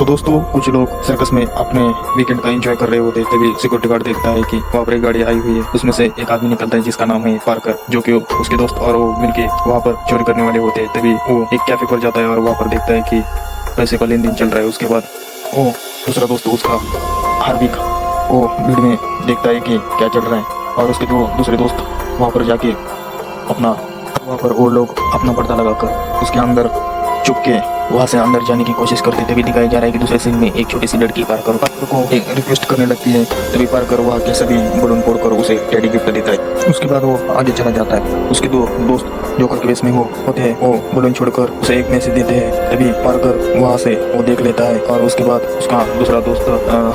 तो दोस्तों कुछ लोग सर्कस में अपने वीकेंड का एंजॉय कर रहे होते तभी सिक्योरिटी गार्ड देखता है कि वहाँ पर एक गाड़ी आई हुई है। उसमें से एक आदमी निकलता है जिसका नाम है पार्कर, जो कि उसके दोस्त और वो मिलके वहाँ पर चोरी करने वाले होते हैं। तभी वो एक कैफे पर जाता है और वहाँ पर देखता है कि पैसे का लेन देन चल रहा है। उसके बाद वो दूसरा दोस्त उसका हार्दिक वो भीड़ में देखता है कि क्या चल रहा है और उसके दो दूसरे दोस्त वहाँ पर जाके वहाँ पर वो लोग अपना पर्दा लगाकर उसके अंदर चुप के वहाँ से अंदर जाने की कोशिश करते तभी दिखाया जा रहा है कि दूसरे सीन में एक छोटी सी लड़की पार्कर को एक रिक्वेस्ट करने लगती है। तभी पार्कर वहाँ के सभी बलून फोड़कर उसे टेडी गिफ्ट देता है। उसके बाद वो आगे चला जाता है। उसके दो दोस्त जोकर के वेश में होते हैं, वो बलून छोड़कर उसे एक मैसेज देते हैं। तभी पार्कर वहाँ से वो देख लेता है और उसके बाद उसका दूसरा दोस्त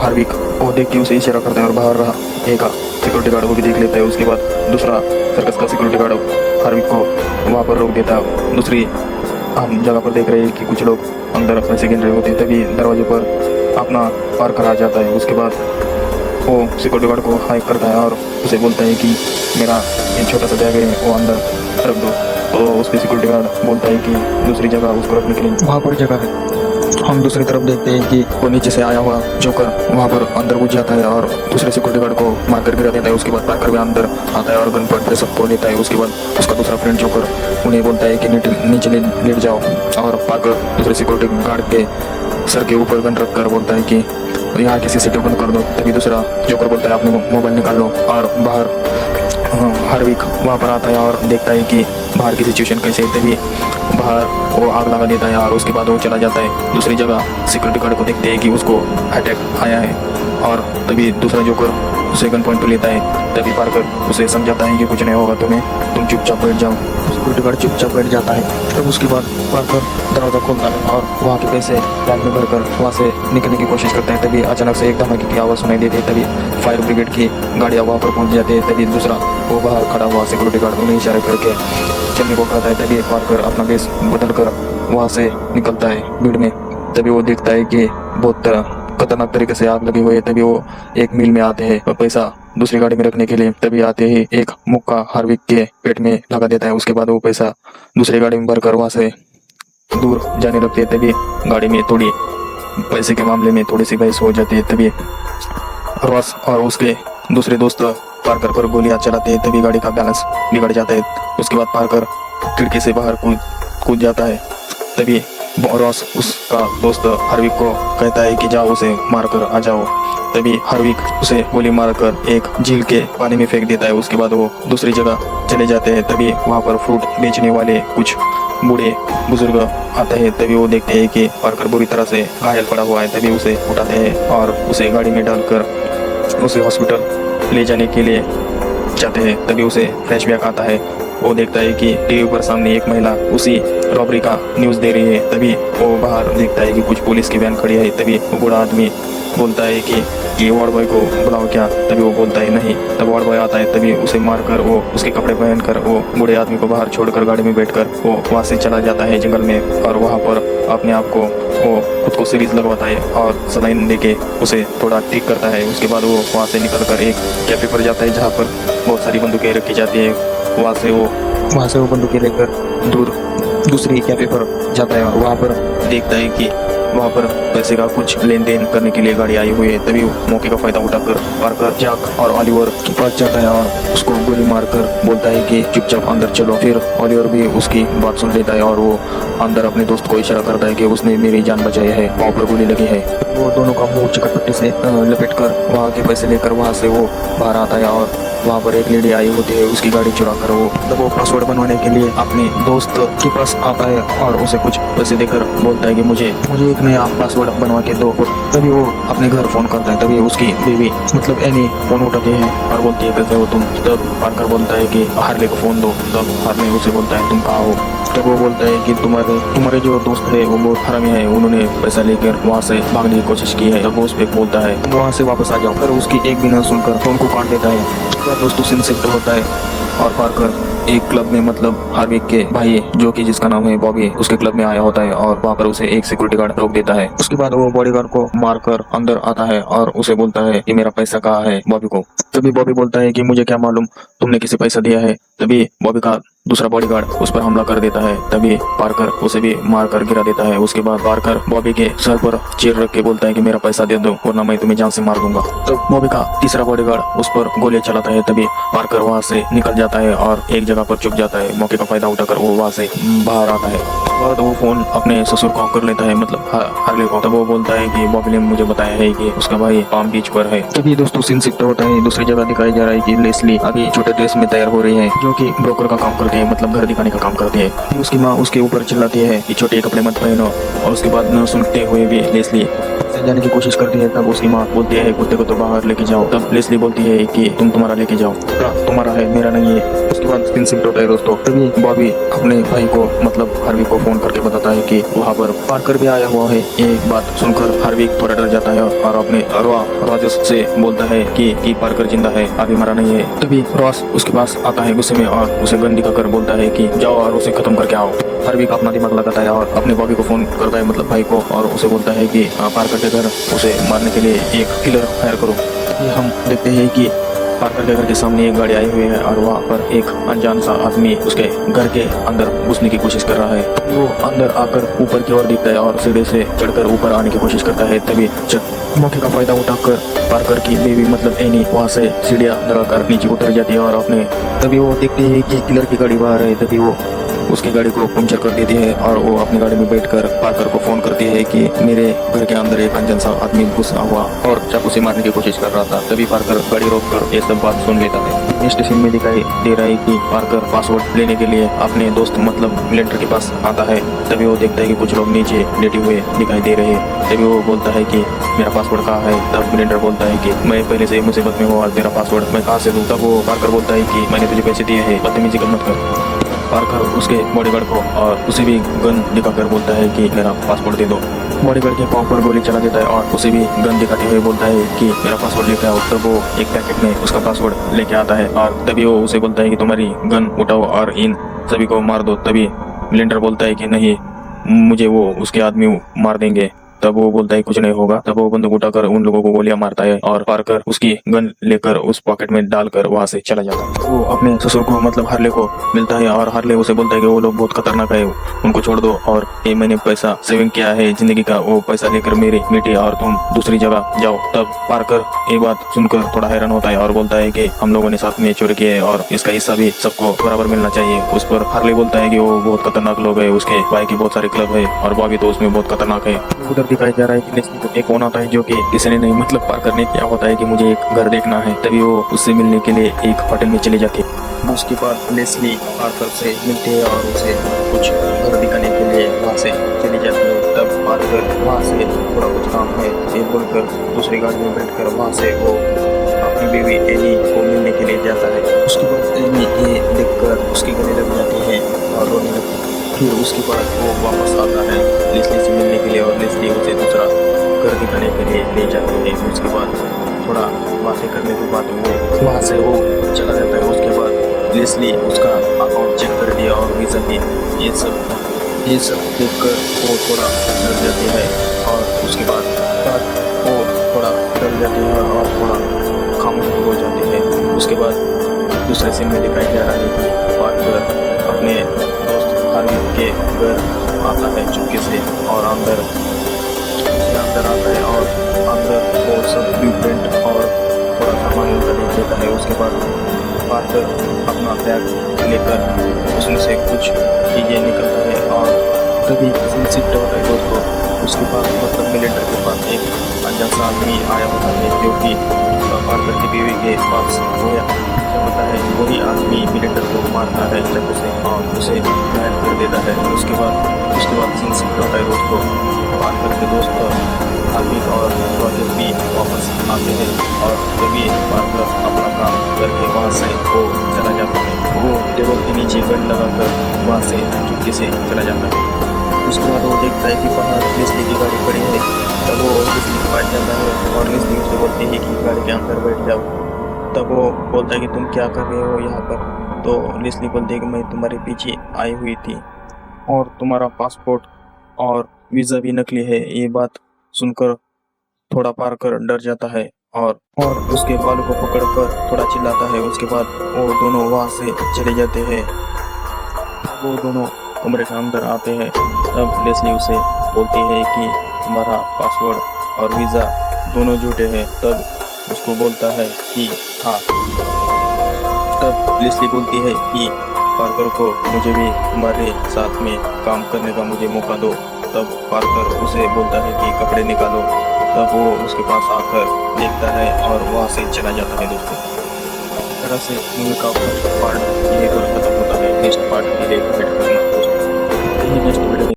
हार्विक वो देख के उसे इशारा करता है और बाहर रहा एक सिक्योरिटी गार्ड को भी देख लेता है। उसके बाद दूसरा सर्कस का सिक्योरिटी गार्ड हार्विक को वहाँ पर रोक देता है। दूसरी हम जगह पर देख रहे हैं कि कुछ लोग अंदर पैसे गिन रहे होते हैं। तभी दरवाजे पर अपना पार्कर आ जाता है। उसके बाद वो सिक्योरिटी गार्ड को हाइक करता है और उसे बोलता है कि मेरा ये छोटा सा बैग है वो अंदर रख दो। तो उसके सिक्योरिटी गार्ड बोलता है कि दूसरी जगह उसको रखने के लिए वहाँ पर जगह है। हम दूसरी तरफ देखते हैं कि वो नीचे से आया हुआ जोकर वहाँ पर अंदर घुस जाता है और दूसरे सिक्योरिटी गार्ड को मारकर गिरा देता है। उसके बाद पार्कर भी अंदर आता है और गन पॉइंट पे सबको लेता है। उसके बाद उसका दूसरा फ्रेंड जोकर उन्हें बोलता है कि नीचे लेट जाओ और पार्कर दूसरे सिक्योरिटी गार्ड के सर के ऊपर गन रख कर बोलता है कि यहाँ की सीसीटीवी बंद कर दो। तभी दूसरा जोकर बोलता है अपने मोबाइल निकाल लो और बाहर हार्विक वहाँ पर आता है और देखता है कि बाहर की सिचुएशन कैसे है। तभी बाहर वो आग लगा देता है और उसके बाद वो चला जाता है दूसरी जगह। सिक्योरिटी गार्ड को देखते हैं कि उसको अटैक आया है और तभी दूसरा जोकर उसे गन पॉइंट पर लेता है। तभी पार्कर उसे समझाता है कि कुछ नहीं होगा तुम्हें, तुम चुपचाप बैठ जाओ। सिक्योरिटी गार्ड चुपचाप बैठ जाता है। तब उसके बाद पार्कर दरवाज़ा खोलता है और वहाँ के पैसे बैग में भरकर वहाँ से निकलने की कोशिश करता है। तभी अचानक से एक धमाके की आवाज़ सुनाई देती है। तभी फायर ब्रिगेड की गाड़ियाँ वहाँ पर पहुँच जाती है। तभी दूसरा वो बाहर खड़ा हुआ सिक्योरिटी गार्ड उन्हें इशारे करके चलने को कहता है। तभी पार्कर अपना वेश बदल कर वहाँ से निकलता है भीड़ में। तभी वो देखता है कि बहुत खतरनाक तरीके से आग लगी हुई है। तभी वो एक मिल में आते हैं पैसा दूसरी गाड़ी में रखने के लिए। तभी आते ही एक मुक्का हार्विक के पेट में लगा देता है। उसके बाद वो पैसा दूसरी गाड़ी में भरकर वहाँ से दूर जाने लगते हैं। तभी गाड़ी में थोड़ी पैसे के मामले में थोड़ी सी बहस हो जाती है। तभी रॉस और उसके दूसरे दोस्त पार्कर पर गोलियां चलाते हैं। तभी गाड़ी का बैलेंस बिगड़ जाता है। उसके बाद पार्कर खिड़की से बाहर कूद जाता है। तभी रॉस उसका दोस्त हार्विक को कहता है कि जाओ उसे मारकर आ जाओ। तभी हार्विक उसे गोली मारकर एक झील के पानी में फेंक देता है। उसके बाद वो दूसरी जगह चले जाते हैं। तभी वहाँ पर फ्रूट बेचने वाले कुछ बूढ़े बुजुर्ग आते हैं। तभी वो देखते हैं कि पार्कर बुरी तरह से घायल पड़ा हुआ है। तभी उसे उठाते हैं और उसे गाड़ी में डालकर उसे हॉस्पिटल ले जाने के लिए जाते हैं। तभी उसे फ्लैशबैक आता है। वो देखता है कि टीवी पर सामने एक महिला उसी रॉबरी का न्यूज़ दे रही है। तभी वो बाहर देखता है कि कुछ पुलिस की वैन खड़ी है। तभी वो बूढ़ा आदमी बोलता है कि ये वार्ड बॉय को बुलाओ क्या। तभी वो बोलता है नहीं। तब वार्ड बॉय आता है। तभी उसे मारकर वो उसके कपड़े पहनकर वो बूढ़े आदमी को बाहर छोड़कर गाड़ी में बैठकर वो वहाँ से चला जाता है जंगल में और वहाँ पर अपने आप को वो खुद को सीरीज लगवाता है और सलाइन देके उसे थोड़ा ठीक करता है। उसके बाद वो वहाँ से निकलकर एक कैफे पर जाता है जहाँ पर बहुत सारी बंदूकें रखी जाती है। वहाँ से वो बंदूकें लेकर दूसरी कैफे पर जाता है और वहाँ पर देखता है कि वहाँ पर पैसे का कुछ लेन देन करने के लिए गाड़ी आई हुई है। तभी मौके का फायदा उठाकर पार्कर जैक और ऑलिवर के पास जाता है और उसको गोली मारकर बोलता है कि चुपचाप अंदर चलो। फिर ऑलिवर भी उसकी बात सुन लेता है और वो अंदर अपने दोस्त को इशारा करता है कि उसने मेरी जान बचाई है, वहाँ पर गोली लगी है। वो दोनों का मुंह चिकटपट्टी से लपेट कर वहाँ के पैसे लेकर वहाँ से वो बाहर आता है और वहाँ पर एक लेडी आई होती है। उसकी गाड़ी चुरा कर वो पासवर्ड बनवाने के लिए अपने दोस्त के पास आता है और उसे कुछ पैसे देकर बोलता है कि मुझे एक नया पासवर्ड बनवा के दो। तभी वो अपने घर फोन करता है। तभी उसकी बीवी मतलब एनी फोन उठाती है और बोलती है कैसे हो तुम। तब पार्कर बोलता है कि हार्ले को फोन दो। तब हार्ले उसे बोलता है तुम कहाँ हो। तब वो बोलता है कि तुम्हारे जो दोस्त है वो बहुत हरामी है, उन्होंने पैसा लेकर वहाँ से भागने की कोशिश की है। तब वो उस पर बोलता है वहाँ से वापस आ जाओ। फिर उसकी एक भी न सुनकर फोन को काट देता है। दोस्तों सीन शिफ्ट होता है और पार्कर एक क्लब में मतलब हार्विक के भाई जो कि जिसका नाम है बॉबी उसके क्लब में आया होता है और वहाँ पर उसे एक सिक्योरिटी गार्ड रोक देता है। उसके बाद वो बॉडीगार्ड को मारकर अंदर आता है और उसे बोलता है कि मेरा पैसा कहाँ है बॉबी को। तभी बॉबी बोलता है कि मुझे क्या मालूम तुमने किसे पैसा दिया है। तभी बॉबी का दूसरा बॉडीगार्ड उस पर हमला कर देता है। तभी पार्कर उसे भी मारकर गिरा देता है। उसके बाद पार्कर बॉबी के सर पर चीर रख के बोलता है कि मेरा पैसा दे दो वरना मैं तुम्हें जान से मार दूंगा। तो बॉबी का तीसरा बॉडीगार्ड उस पर गोलियां चलाता है। तभी पार्कर वहां से निकल जाता है और एक जगह पर छुप जाता है। मौके का फायदा उठाकर वो वहां से बाहर आता है। बाद वो फोन अपने ससुर को कर लेता है मतलब हार्ले को। तब वो बोलता है कि बॉबी ने मुझे बताया है कि उसका भाई पाम बीच पर है। तभी दोस्तों सीन शिफ्ट होता है। दूसरी जगह दिखाया जा रहा है कि लेस्ली अभी छोटे ड्रेस में तैयार हो रही है जो कि ब्रोकर का काम करती है मतलब घर दिखाने का काम करती है। उसकी माँ उसके ऊपर चिल्लाती है कि छोटे कपड़े मत पहनो और उसके बाद न सुनते हुए भी लेस्ली जाने की कोशिश करती है। तब उसकी माँ बोलती है कुत्ते को तो बाहर लेके जाओ। तब लेस्ली बोलती है कि तुम तुम्हारा लेके जाओ, तुम्हारा है मेरा नहीं है। उसके बाद सीन शिफ्ट होता है दोस्तों। तभी बॉबी अपने भाई को मतलब हार्विक को फोन करके बताता है कि वहाँ पर पार्कर भी आया हुआ है। एक बात सुनकर हार्विक थोड़ा डर जाता है और अपने रॉस से बोलता है कि पार्कर जिंदा है अभी मरा नहीं है। तभी रॉस उसके पास आता है गुस्से में और उसे गन दिखाकर बोलता है कि जाओ और उसे खत्म करके आओ। हार्विक अपना दिमाग लगाता है और अपने बॉबी को फोन करता है मतलब भाई को और उसे बोलता है कि पार्कर के घर उसे मारने के लिए एक किलर हायर करो। ये हम देखते हैं कि पार्कर के घर के सामने एक गाड़ी आई हुई है और वहाँ पर एक अनजान सा आदमी उसके घर के अंदर घुसने की कोशिश कर रहा है। वो अंदर आकर ऊपर की ओर दिखता है और सीढ़ी से चढ़कर ऊपर आने की कोशिश करता है। तभी मौके का फायदा उठाकर पार्कर की बेबी मतलब एनी वहाँ से सीढ़ियाँ लगाकर नीचे उतर जाती है और अपने तभी वो देखते हैं कि किलर की गाड़ी बाहर है। तभी वो उसकी गाड़ी को पंचर कर देती है और वो अपनी गाड़ी में बैठकर पार्कर को फोन करती है कि मेरे घर के अंदर एक अनजान सा आदमी घुसा हुआ और चाकू से मारने की कोशिश कर रहा था। तभी पार्कर गाड़ी रोककर ये सब बात सुन लेता है। स्टेशन में दिखाई दे रहा है कि पार्कर पासवर्ड लेने के लिए अपने दोस्त मतलब मिलेंडर के पास आता है। तभी वो देखता है कि कुछ लोग नीचे लेटे हुए दिखाई दे रहे हैं। तभी वो बोलता है कि मेरा पासवर्ड कहाँ है। तब मिलेंडर बोलता है कि मैं पहले से मुसीबत में हूँ और तेरा पासवर्ड मैं कहाँ से दूँ। तब वो पार्कर बोलता है कि मैंने तुझे पैसे दिए हैं बदतमीजी मत कर। पार्कर उसके बॉडीगार्ड को और उसे भी गन दिखाकर बोलता है कि मेरा पासपोर्ट दे दो। बॉडीगार्ड के पाँव पर गोली चला देता है और उसे भी गन दिखाते हुए बोलता है कि मेरा पासपोर्ट लेके आओ। तब वो एक पैकेट में उसका पासपोर्ट लेके आता है और तभी वो उसे बोलता है कि तुम्हारी गन उठाओ और इन सभी को मार दो। तभी मिलेंडर बोलता है कि नहीं मुझे वो उसके आदमी मार देंगे। तब वो बोलता है कुछ नहीं होगा। तब वो बंदूक उठाकर उन लोगों को गोलियां मारता है और पार्कर उसकी गन लेकर उस पॉकेट में डालकर वहां से चला जाता है। वो अपने ससुर को मतलब हार्ले को मिलता है और हार्ले उसे बोलता है कि वो लोग बहुत खतरनाक है उनको छोड़ दो और ये मैंने पैसा सेविंग किया है जिंदगी का वो पैसा लेकर मेरी बेटी और तुम दूसरी जगह जाओ। तब पार्कर ये बात सुनकर थोड़ा हैरान होता है और बोलता है कि हम लोगों ने साथ में चोरी किया है और इसका हिस्सा भी सबको बराबर मिलना चाहिए। उस पर हार्ले बोलता है कि वो बहुत खतरनाक लोग है, उसके भाई के बहुत सारे क्लब है और बॉबी तो उसमें बहुत खतरनाक है। उधर दिखाई जा रहा है कि लेस्ली को एक फोन आता है जो कि किसी ने नहीं मतलब पार्कर ने क्या होता है कि मुझे एक घर देखना है। तभी वो उससे मिलने के लिए एक होटल में चली जाती है। उसके बाद लेस्ली पार्कर से मिलती है और उसे कुछ घर दिखाने के लिए वहाँ से चली जाती है। तब पार्कर वहाँ से थोड़ा कुछ काम है ये बोलकर दूसरी गाड़ी में बैठकर वहाँ से वो अपनी बीवी एनी को मिलने के लिए जाता है। उसके बाद एनी ये देखकर उसकी गले लग जाती है और रोने लगती है। फिर उसके बाद वो वापस आता है लेस्ली से मिलने के लिए और लेस्ली उसे दूसरा घर दिखाने के लिए ले जाती है। उसके बाद थोड़ा बातें करने के बाद वो वहाँ से वो चला जाता है। उसके बाद लेस्ली उसका अकाउंट चेक कर दिया और वीज़ा भी ये सब देखकर वो थोड़ा डर जाती है और उसके बाद वो थोड़ा डर जाती है और थोड़ा खामोश हो जाती है। उसके बाद दूसरे सीन में दिखाई जा रहा है कि पार्कर अपने दोस्त हार्विक के घर आता है चुपके से और अंदर आता है और अंदर वो सब ब्लूप्रिंट और थोड़ा सामान उनका देख लेता है। उसके बाद पार्कर अपना बैग लेकर उसमें से कुछ चीज़ें निकलता है और तभी शिफ्ट होता है दोस्तों। उसके बाद मतलब मिलेंडर के पास एक अनजान सा आदमी आया होता है जो कि पार्कर की बीवी के पास होता है। वही आदमी मिलेंडर को मारता है चाकू से और उसे घायल कर देता है। उसके बाद सीन शिफ्ट होता है दोस्तों। पार्कर के दोस्त हार्विक और रॉजर भी वापस आते हैं और तभी पार्कर अपना काम करके वहाँ से वो चला जाता है। वो टेबल के नीचे गन लगाकर वहाँ से चुपके से चला जाता है। उसके बाद वो देखता है कि बाहर लेस्ली की गाड़ी खड़ी है। तब वो लेस्ली के पास जाता है और लेस्ली उसे बोलती है कि गाड़ी के अंदर बैठ जाओ। तब वो बोलता है कि तुम क्या कर रहे हो यहाँ पर। तो लेस्ली बोलती है कि मैं तुम्हारे पीछे आई हुई थी और तुम्हारा पासपोर्ट और वीज़ा भी नकली है। ये बात सुनकर थोड़ा पार्कर डर जाता है और उसके बालों को पकड़कर थोड़ा चिल्लाता है। उसके बाद वो दोनों वहाँ से चले जाते हैं। वो दोनों कमरे के अंदर आते हैं। तब लेस्ली उसे बोलती है कि तुम्हारा पासवर्ड और वीज़ा दोनों झूठे हैं। तब उसको बोलता है कि हाँ। तब लेस्ली बोलती है कि पार्कर को मुझे भी तुम्हारे साथ में काम करने का मुझे मौका दो। तब पार्कर उसे बोलता है कि कपड़े निकालो। तब वो उसके पास आकर देखता है और वहाँ से चला जाता है। दोस्तों, इस तरह से मूवी का फर्स्ट पार्ट ये खत्म होता है। नेक्स्ट पार्ट के लिए वेट करना दोस्तों। Next video